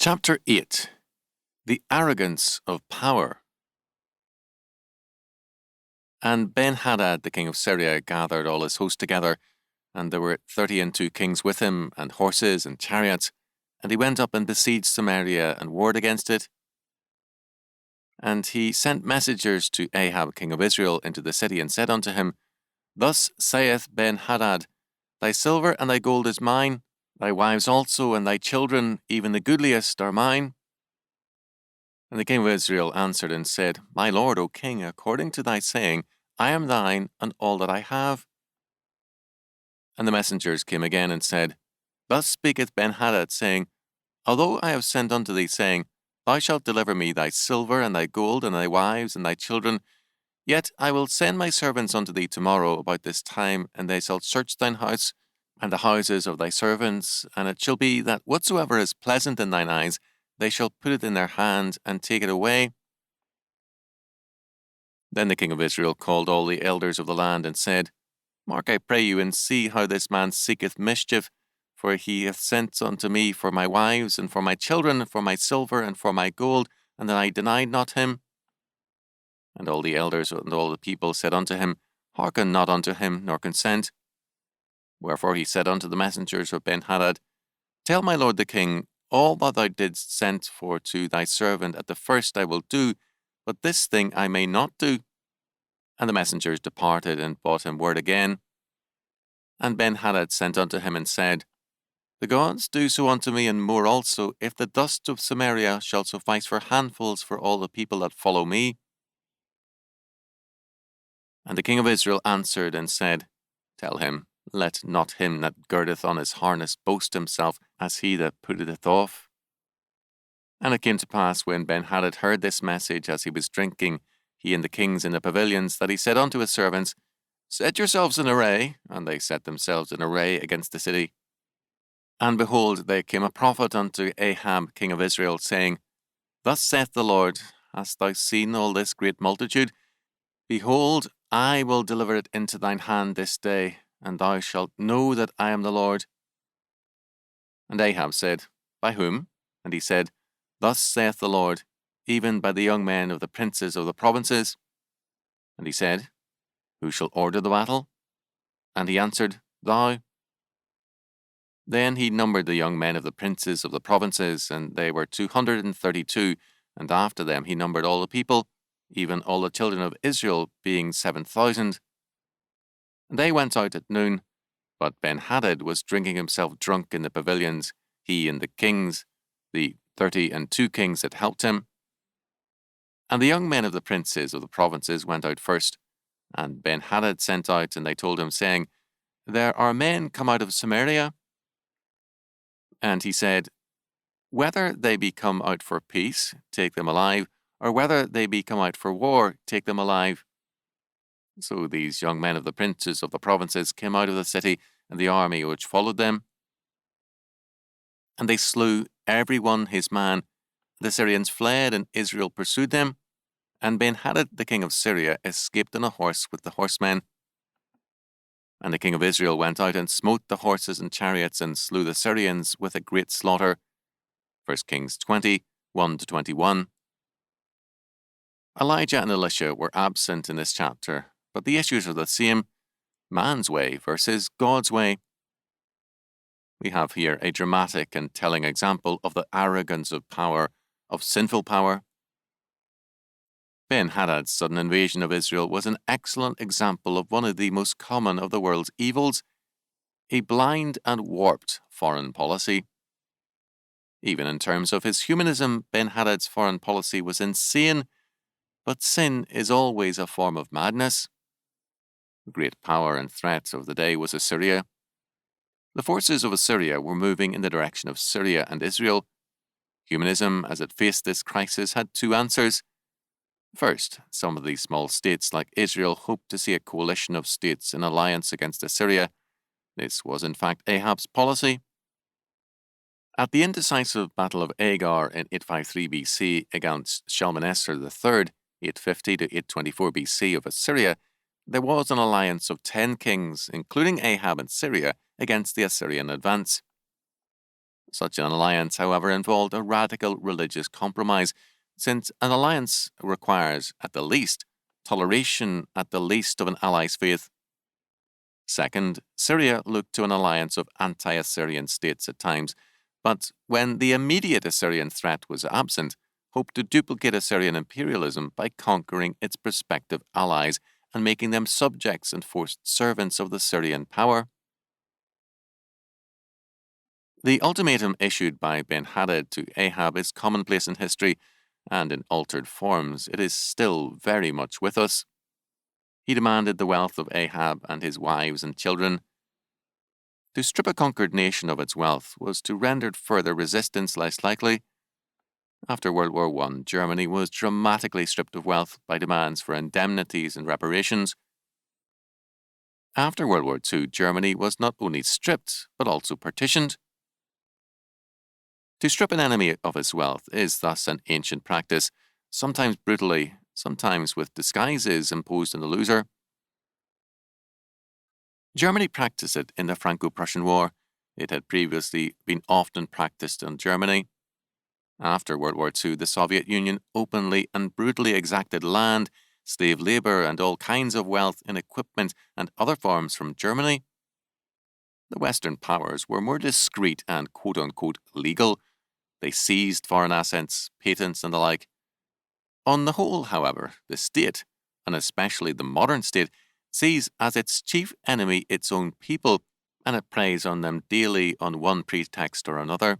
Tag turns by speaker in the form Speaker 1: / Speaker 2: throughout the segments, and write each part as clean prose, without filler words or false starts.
Speaker 1: Chapter 8. The Arrogance of Power. And Ben-Hadad the king of Syria gathered all his host together, and there were 32 kings with him, and horses and chariots, and he went up and besieged Samaria and warred against it. And he sent messengers to Ahab king of Israel into the city, and said unto him, Thus saith Ben-Hadad, Thy silver and thy gold is mine, thy wives also and thy children, even the goodliest, are mine. And the king of Israel answered and said, My lord, O king, according to thy saying, I am thine and all that I have. And the messengers came again and said, Thus speaketh Ben-Hadad, saying, Although I have sent unto thee, saying, Thou shalt deliver me thy silver and thy gold and thy wives and thy children, yet I will send my servants unto thee tomorrow about this time, and they shall search thine house and the houses of thy servants, and it shall be that whatsoever is pleasant in thine eyes, they shall put it in their hand and take it away. Then the king of Israel called all the elders of the land and said, Mark, I pray you, and see how this man seeketh mischief, for he hath sent unto me for my wives and for my children, for my silver and for my gold, and that I denied not him. And all the elders and all the people said unto him, Hearken not unto him, nor consent. Wherefore he said unto the messengers of Ben-Hadad, Tell my lord the king, all that thou didst send for to thy servant at the first I will do, but this thing I may not do. And the messengers departed and brought him word again. And Ben-Hadad sent unto him and said, The gods do so unto me and more also, if the dust of Samaria shall suffice for handfuls for all the people that follow me. And the king of Israel answered and said, Tell him, let not him that girdeth on his harness boast himself as he that putteth it off. And it came to pass, when Ben-Hadad heard this message as he was drinking, he and the kings in the pavilions, that he said unto his servants, Set yourselves in array. And they set themselves in array against the city. And behold, there came a prophet unto Ahab king of Israel, saying, Thus saith the Lord, Hast thou seen all this great multitude? Behold, I will deliver it into thine hand this day, and thou shalt know that I am the Lord. And Ahab said, By whom? And he said, Thus saith the Lord, even by the young men of the princes of the provinces. And he said, Who shall order the battle? And he answered, Thou. Then he numbered the young men of the princes of the provinces, and they were 232, and after them he numbered all the people, even all the children of Israel, being 7,000. And they went out at noon, but Ben-Hadad was drinking himself drunk in the pavilions, he and the kings, the 32 kings that helped him. And the young men of the princes of the provinces went out first, and Ben-Hadad sent out, and they told him, saying, There are men come out of Samaria. And he said, Whether they be come out for peace, take them alive, or whether they be come out for war, take them alive. So these young men of the princes of the provinces came out of the city, and the army which followed them. And they slew every one his man. The Syrians fled, and Israel pursued them. And Ben-Hadad the king of Syria escaped on a horse with the horsemen. And the king of Israel went out and smote the horses and chariots, and slew the Syrians with a great slaughter. 1 Kings 20, 1-21. Elijah and Elisha were absent in this chapter, but the issues are the same: man's way versus God's way. We have here a dramatic and telling example of the arrogance of power, of sinful power. Ben-Hadad's sudden invasion of Israel was an excellent example of one of the most common of the world's evils, a blind and warped foreign policy. Even in terms of his humanism, Ben-Hadad's foreign policy was insane, but sin is always a form of madness. The great power and threat of the day was Assyria. The forces of Assyria were moving in the direction of Syria and Israel. Humanism, as it faced this crisis, had two answers. First, some of these small states like Israel hoped to see a coalition of states in alliance against Assyria. This was in fact Ahab's policy. At the indecisive Battle of Agar in 853 BC against Shalmaneser III, 850 to 824 BC of Assyria, there was an alliance of 10 kings, including Ahab and Syria, against the Assyrian advance. Such an alliance, however, involved a radical religious compromise, since an alliance requires, at the least, toleration at the least of an ally's faith. Second, Syria looked to an alliance of anti-Assyrian states at times, but when the immediate Assyrian threat was absent, hoped to duplicate Assyrian imperialism by conquering its prospective allies and making them subjects and forced servants of the Syrian power. The ultimatum issued by Ben-Hadad to Ahab is commonplace in history, and in altered forms it is still very much with us. He demanded the wealth of Ahab and his wives and children. To strip a conquered nation of its wealth was to render further resistance less likely. After World War I, Germany was dramatically stripped of wealth by demands for indemnities and reparations. After World War II, Germany was not only stripped, but also partitioned. To strip an enemy of his wealth is thus an ancient practice, sometimes brutally, sometimes with disguises imposed on the loser. Germany practiced it in the Franco-Prussian War. It had previously been often practiced in Germany. After World War II, the Soviet Union openly and brutally exacted land, slave labor, and all kinds of wealth in equipment and other forms from Germany. The Western powers were more discreet and quote-unquote legal. They seized foreign assets, patents, and the like. On the whole, however, the state, and especially the modern state, sees as its chief enemy its own people, and it preys on them daily on one pretext or another.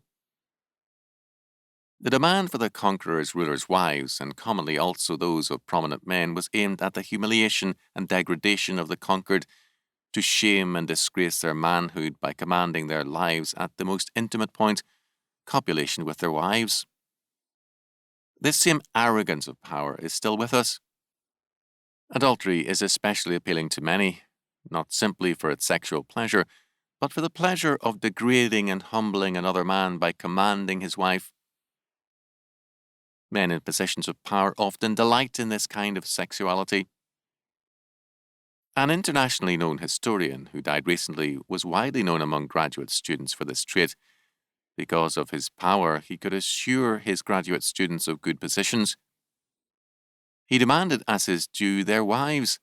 Speaker 1: The demand for the conqueror's rulers' wives, and commonly also those of prominent men, was aimed at the humiliation and degradation of the conquered, to shame and disgrace their manhood by commanding their lives at the most intimate point, copulation with their wives. This same arrogance of power is still with us. Adultery is especially appealing to many, not simply for its sexual pleasure, but for the pleasure of degrading and humbling another man by commanding his wife. Men in positions of power often delight in this kind of sexuality. An internationally known historian who died recently was widely known among graduate students for this trait. Because of his power, he could assure his graduate students of good positions. He demanded as his due their wives.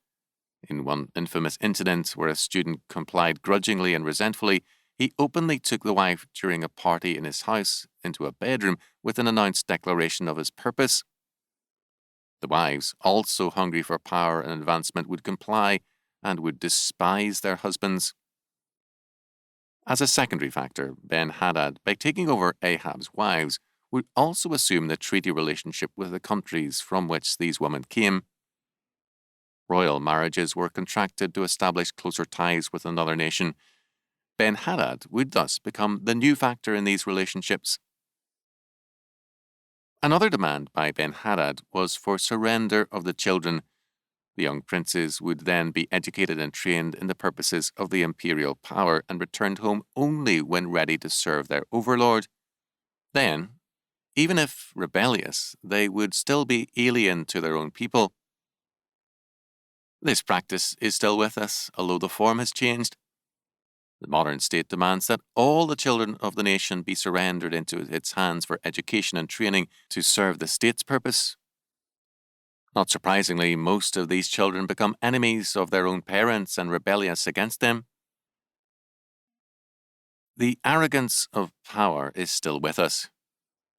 Speaker 1: In one infamous incident where a student complied grudgingly and resentfully, he openly took the wife during a party in his house into a bedroom with an announced declaration of his purpose. The wives, also hungry for power and advancement, would comply and would despise their husbands. As a secondary factor, Ben-Hadad, by taking over Ahab's wives, would also assume the treaty relationship with the countries from which these women came. Royal marriages were contracted to establish closer ties with another nation. Ben-Hadad would thus become the new factor in these relationships. Another demand by Ben-Hadad was for surrender of the children. The young princes would then be educated and trained in the purposes of the imperial power and returned home only when ready to serve their overlord. Then, even if rebellious, they would still be alien to their own people. This practice is still with us, although the form has changed. The modern state demands that all the children of the nation be surrendered into its hands for education and training to serve the state's purpose. Not surprisingly, most of these children become enemies of their own parents and rebellious against them. The arrogance of power is still with us.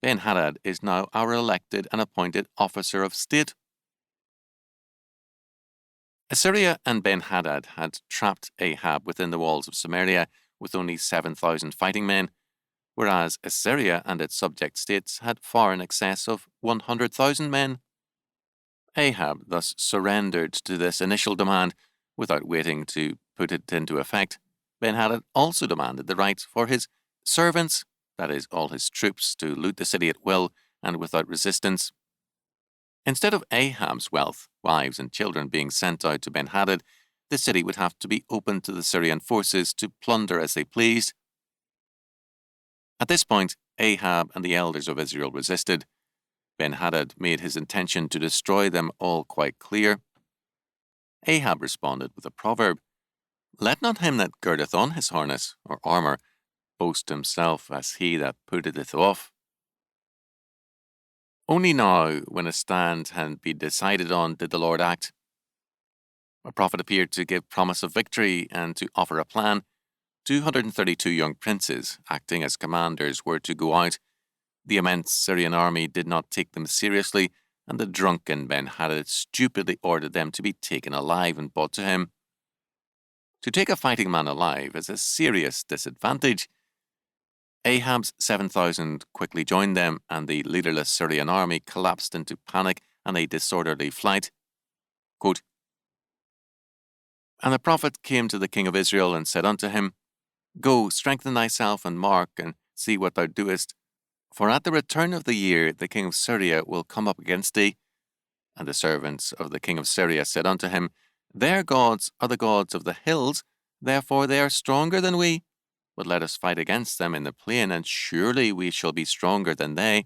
Speaker 1: Ben-Hadad is now our elected and appointed officer of state. Assyria and Ben-Hadad had trapped Ahab within the walls of Samaria with only 7,000 fighting men, whereas Assyria and its subject states had far in excess of 100,000 men. Ahab thus surrendered to this initial demand without waiting to put it into effect. Ben-Hadad also demanded the right for his servants, that is, all his troops, to loot the city at will and without resistance. Instead of Ahab's wealth, wives, and children being sent out to Ben-Hadad, the city would have to be open to the Syrian forces to plunder as they pleased. At this point, Ahab and the elders of Israel resisted. Ben-Hadad made his intention to destroy them all quite clear. Ahab responded with a proverb, "Let not him that girdeth on his harness, or armour, boast himself as he that putteth it off. Only now, when a stand had been decided on, did the Lord act. A prophet appeared to give promise of victory and to offer a plan. 232 young princes, acting as commanders, were to go out. The immense Syrian army did not take them seriously, and the drunken Ben-Hadad stupidly ordered them to be taken alive and brought to him. To take a fighting man alive is a serious disadvantage. Ahab's 7,000 quickly joined them, and the leaderless Syrian army collapsed into panic and a disorderly flight. Quote, And the prophet came to the king of Israel and said unto him, Go, strengthen thyself and mark, and see what thou doest. For at the return of the year the king of Syria will come up against thee. And the servants of the king of Syria said unto him, Their gods are the gods of the hills, therefore they are stronger than we. But let us fight against them in the plain, and surely we shall be stronger than they.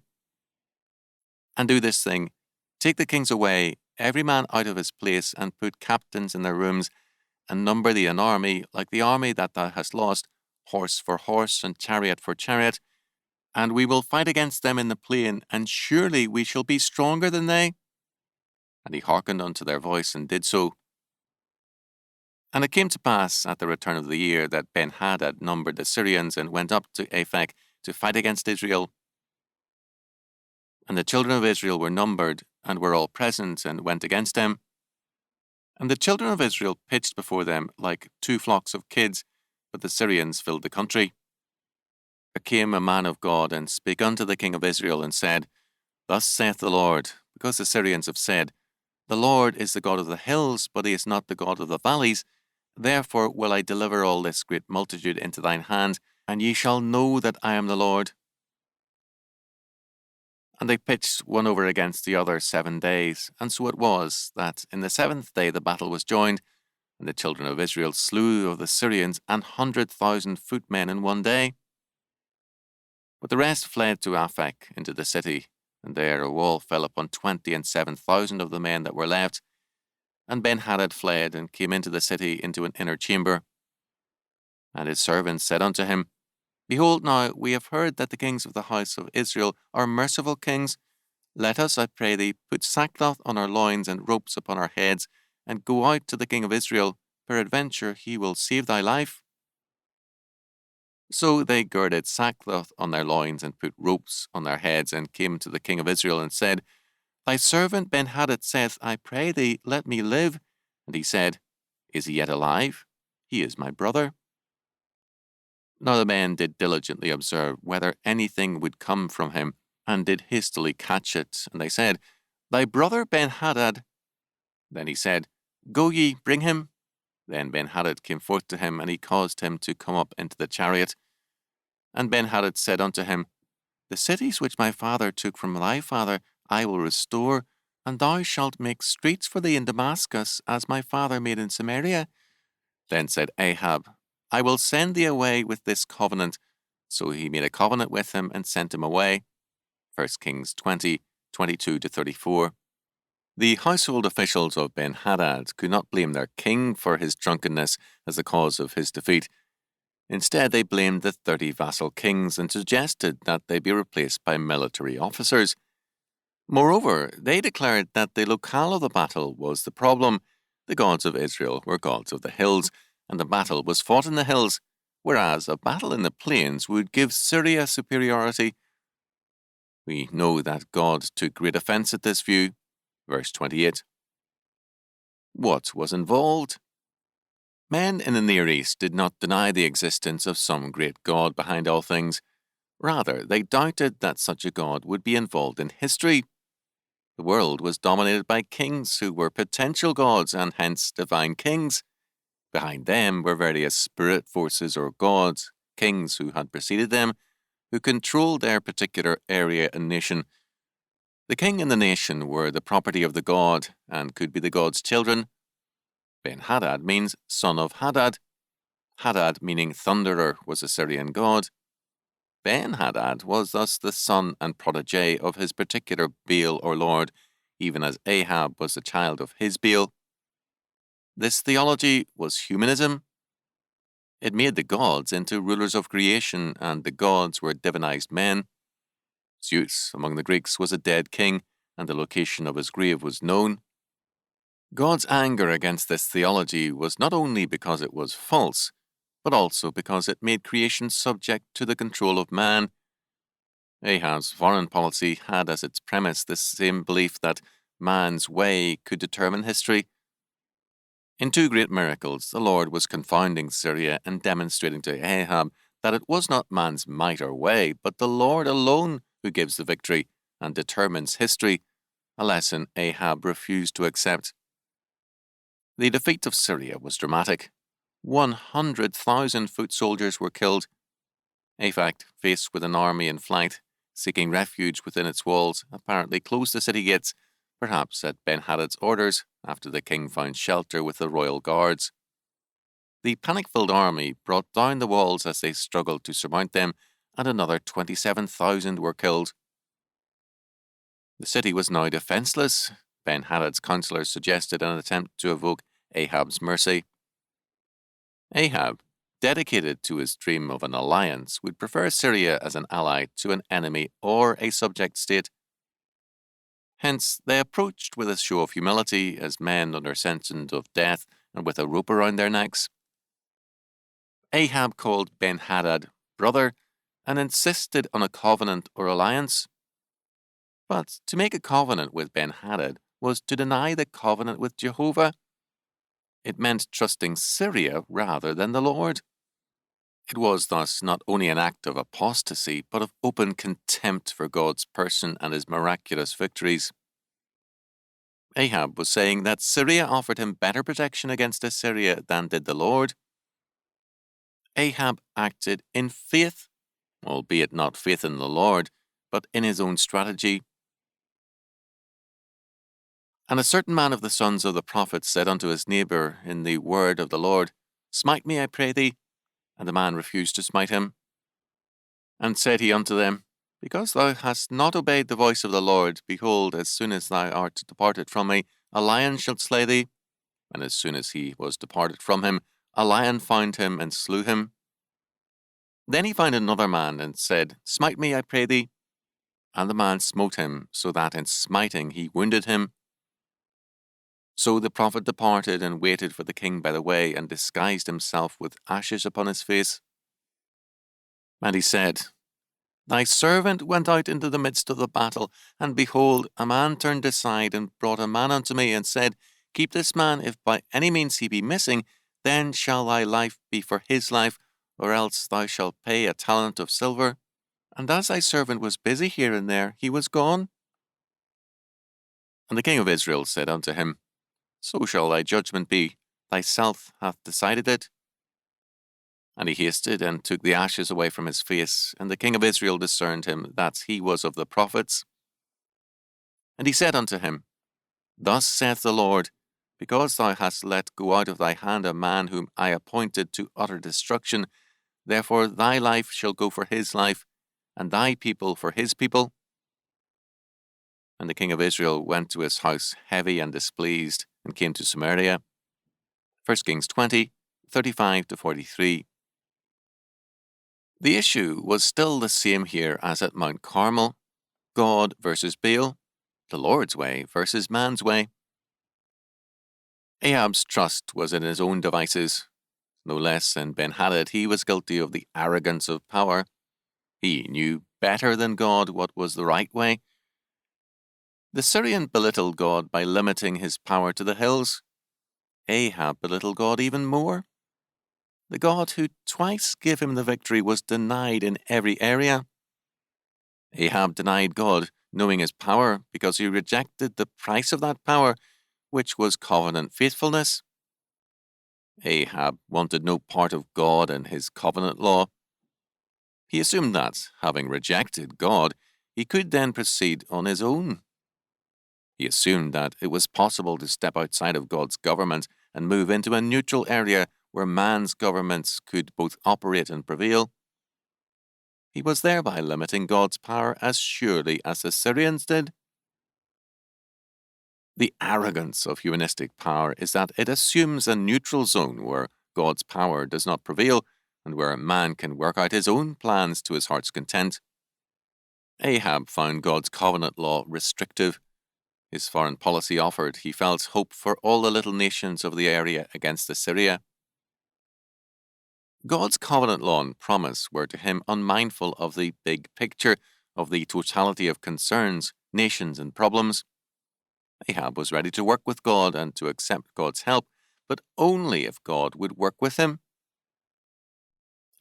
Speaker 1: And do this thing, take the kings away, every man out of his place, and put captains in their rooms, and number thee an army, like the army that thou hast lost, horse for horse, and chariot for chariot, and we will fight against them in the plain, and surely we shall be stronger than they. And he hearkened unto their voice, and did so. And it came to pass at the return of the year that Ben-Hadad numbered the Syrians and went up to Aphek to fight against Israel. And the children of Israel were numbered, and were all present, and went against them. And the children of Israel pitched before them like 2 flocks of kids, but the Syrians filled the country. There came a man of God, and spake unto the king of Israel, and said, Thus saith the Lord, because the Syrians have said, The Lord is the God of the hills, but he is not the God of the valleys. Therefore will I deliver all this great multitude into thine hand, and ye shall know that I am the Lord. And they pitched one over against the other 7 days. And so it was, that in the 7th day the battle was joined, and the children of Israel slew of the Syrians 100,000 footmen in 1 day. But the rest fled to Aphek into the city, and there a wall fell upon 27,000 of the men that were left. And Ben-Hadad fled, and came into the city into an inner chamber. And his servants said unto him, Behold now, we have heard that the kings of the house of Israel are merciful kings. Let us, I pray thee, put sackcloth on our loins and ropes upon our heads, and go out to the king of Israel. Peradventure he will save thy life. So they girded sackcloth on their loins, and put ropes on their heads, and came to the king of Israel, and said, Thy servant Ben-Hadad saith, I pray thee, let me live. And he said, Is he yet alive? He is my brother. Now the men did diligently observe whether anything would come from him, and did hastily catch it. And they said, Thy brother Ben-Hadad. Then he said, Go ye, bring him. Then Ben-Hadad came forth to him, and he caused him to come up into the chariot. And Ben-Hadad said unto him, The cities which my father took from thy father I will restore, and thou shalt make streets for thee in Damascus, as my father made in Samaria. Then said Ahab, I will send thee away with this covenant. So he made a covenant with him, and sent him away. 1 Kings 20, 22-34. The household officials of Ben-Hadad could not blame their king for his drunkenness as the cause of his defeat. Instead, they blamed the 30 vassal kings and suggested that they be replaced by military officers. Moreover, they declared that the locale of the battle was the problem. The gods of Israel were gods of the hills, and the battle was fought in the hills, whereas a battle in the plains would give Syria superiority. We know that God took great offense at this view. Verse 28. What was involved? Men in the Near East did not deny the existence of some great God behind all things. Rather, they doubted that such a God would be involved in history. The world was dominated by kings who were potential gods and hence divine kings. Behind them were various spirit forces or gods, kings who had preceded them, who controlled their particular area and nation. The king and the nation were the property of the god and could be the god's children. Ben-Hadad means son of Hadad. Hadad, meaning thunderer, was a Syrian god. Ben-Hadad was thus the son and protege of his particular Baal or lord, even as Ahab was the child of his Baal. This theology was humanism. It made the gods into rulers of creation, and the gods were divinized men. Zeus among the Greeks was a dead king, and the location of his grave was known. God's anger against this theology was not only because it was false, but also because it made creation subject to the control of man. Ahab's foreign policy had as its premise this same belief that man's way could determine history. In two great miracles, the Lord was confounding Syria and demonstrating to Ahab that it was not man's might or way, but the Lord alone who gives the victory and determines history, a lesson Ahab refused to accept. The defeat of Syria was dramatic. 100,000 foot soldiers were killed. Ahab, faced with an army in flight, seeking refuge within its walls, apparently closed the city gates, perhaps at Ben-Hadad's orders, after the king found shelter with the royal guards. The panic-filled army brought down the walls as they struggled to surmount them, and another 27,000 were killed. The city was now defenseless. Ben-Hadad's counselors suggested an attempt to evoke Ahab's mercy. Ahab, dedicated to his dream of an alliance, would prefer Syria as an ally to an enemy or a subject state. Hence, they approached with a show of humility as men under sentence of death and with a rope around their necks. Ahab called Ben-Hadad brother and insisted on a covenant or alliance. But to make a covenant with Ben-Hadad was to deny the covenant with Jehovah. It meant trusting Syria rather than the Lord. It was thus not only an act of apostasy, but of open contempt for God's person and his miraculous victories. Ahab was saying that Syria offered him better protection against Assyria than did the Lord. Ahab acted in faith, albeit not faith in the Lord, but in his own strategy. And a certain man of the sons of the prophets said unto his neighbour in the word of the Lord, Smite me, I pray thee. And the man refused to smite him. And said he unto them, Because thou hast not obeyed the voice of the Lord, behold, as soon as thou art departed from me, a lion shall slay thee. And as soon as he was departed from him, a lion found him and slew him. Then he found another man and said, Smite me, I pray thee. And the man smote him, so that in smiting he wounded him. So the prophet departed and waited for the king by the way, and disguised himself with ashes upon his face. And he said, Thy servant went out into the midst of the battle, and behold, a man turned aside and brought a man unto me, and said, Keep this man, if by any means he be missing, then shall thy life be for his life, or else thou shalt pay a talent of silver. And as thy servant was busy here and there, he was gone. And the king of Israel said unto him, So shall thy judgment be, thyself hath decided it. And he hasted and took the ashes away from his face, and the king of Israel discerned him that he was of the prophets. And he said unto him, Thus saith the Lord, Because thou hast let go out of thy hand a man whom I appointed to utter destruction, therefore thy life shall go for his life, and thy people for his people. And the king of Israel went to his house heavy and displeased, and came to Samaria. 1 Kings 20, 35-43. The issue was still the same here as at Mount Carmel. God versus Baal, the Lord's way versus man's way. Ahab's trust was in his own devices. No less than Ben-Hadad, he was guilty of the arrogance of power. He knew better than God what was the right way. The Syrian belittled God by limiting his power to the hills. Ahab belittled God even more. The God who twice gave him the victory was denied in every area. Ahab denied God, knowing his power, because he rejected the price of that power, which was covenant faithfulness. Ahab wanted no part of God and his covenant law. He assumed that, having rejected God, he could then proceed on his own. He assumed that it was possible to step outside of God's government and move into a neutral area where man's governments could both operate and prevail. He was thereby limiting God's power as surely as the Syrians did. The arrogance of humanistic power is that it assumes a neutral zone where God's power does not prevail, and where a man can work out his own plans to his heart's content. Ahab found God's covenant law restrictive. His foreign policy offered, he felt, hope for all the little nations of the area against Assyria. God's covenant law and promise were to him unmindful of the big picture, of the totality of concerns, nations, and problems. Ahab was ready to work with God and to accept God's help, but only if God would work with him.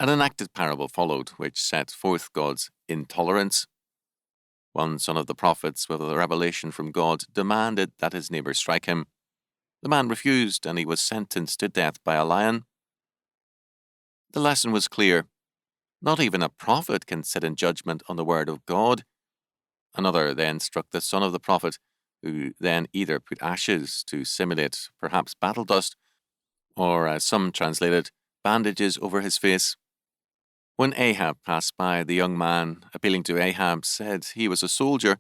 Speaker 1: An enacted parable followed, which set forth God's intolerance. One son of the prophets, with a revelation from God, demanded that his neighbor strike him. The man refused, and he was sentenced to death by a lion. The lesson was clear. Not even a prophet can sit in judgment on the word of God. Another then struck the son of the prophet, who then either put ashes to simulate perhaps battle dust, or, as some translated, bandages over his face. When Ahab passed by, the young man, appealing to Ahab, said he was a soldier,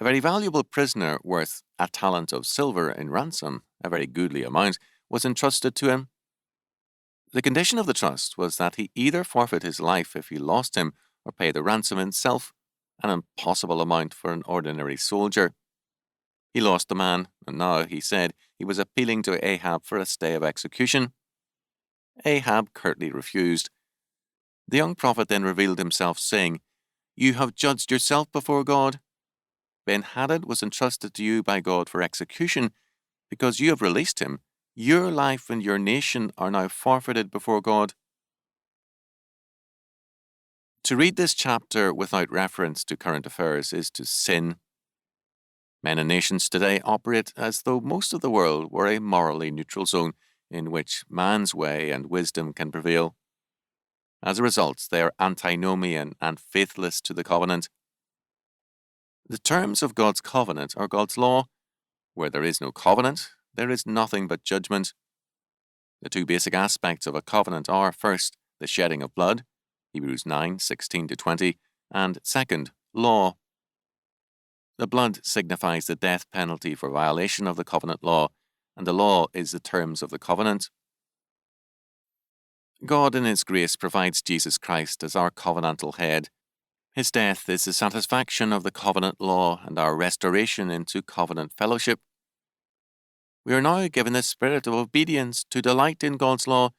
Speaker 1: a very valuable prisoner worth a talent of silver in ransom, a very goodly amount, was entrusted to him. The condition of the trust was that he either forfeit his life if he lost him, or pay the ransom himself, an impossible amount for an ordinary soldier. He lost the man, and now, he said, he was appealing to Ahab for a stay of execution. Ahab curtly refused. The young prophet then revealed himself, saying, "You have judged yourself before God. Ben-Hadad was entrusted to you by God for execution. Because you have released him, your life and your nation are now forfeited before God." To read this chapter without reference to current affairs is to sin. Men and nations today operate as though most of the world were a morally neutral zone in which man's way and wisdom can prevail. As a result, they are antinomian and faithless to the covenant. The terms of God's covenant are God's law. Where there is no covenant, there is nothing but judgment. The two basic aspects of a covenant are, first, the shedding of blood, Hebrews 9:16-20, and second, law. The blood signifies the death penalty for violation of the covenant law, and the law is the terms of the covenant. God in His grace provides Jesus Christ as our covenantal head. His death is the satisfaction of the covenant law and our restoration into covenant fellowship. We are now given the spirit of obedience to delight in God's law,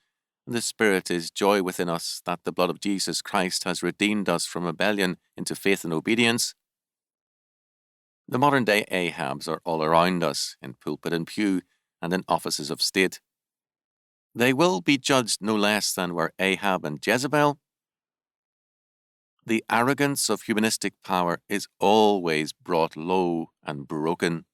Speaker 1: and the Spirit is joy within us that the blood of Jesus Christ has redeemed us from rebellion into faith and obedience. The modern-day Ahabs are all around us, in pulpit and pew, and in offices of state. They will be judged no less than were Ahab and Jezebel. The arrogance of humanistic power is always brought low and broken.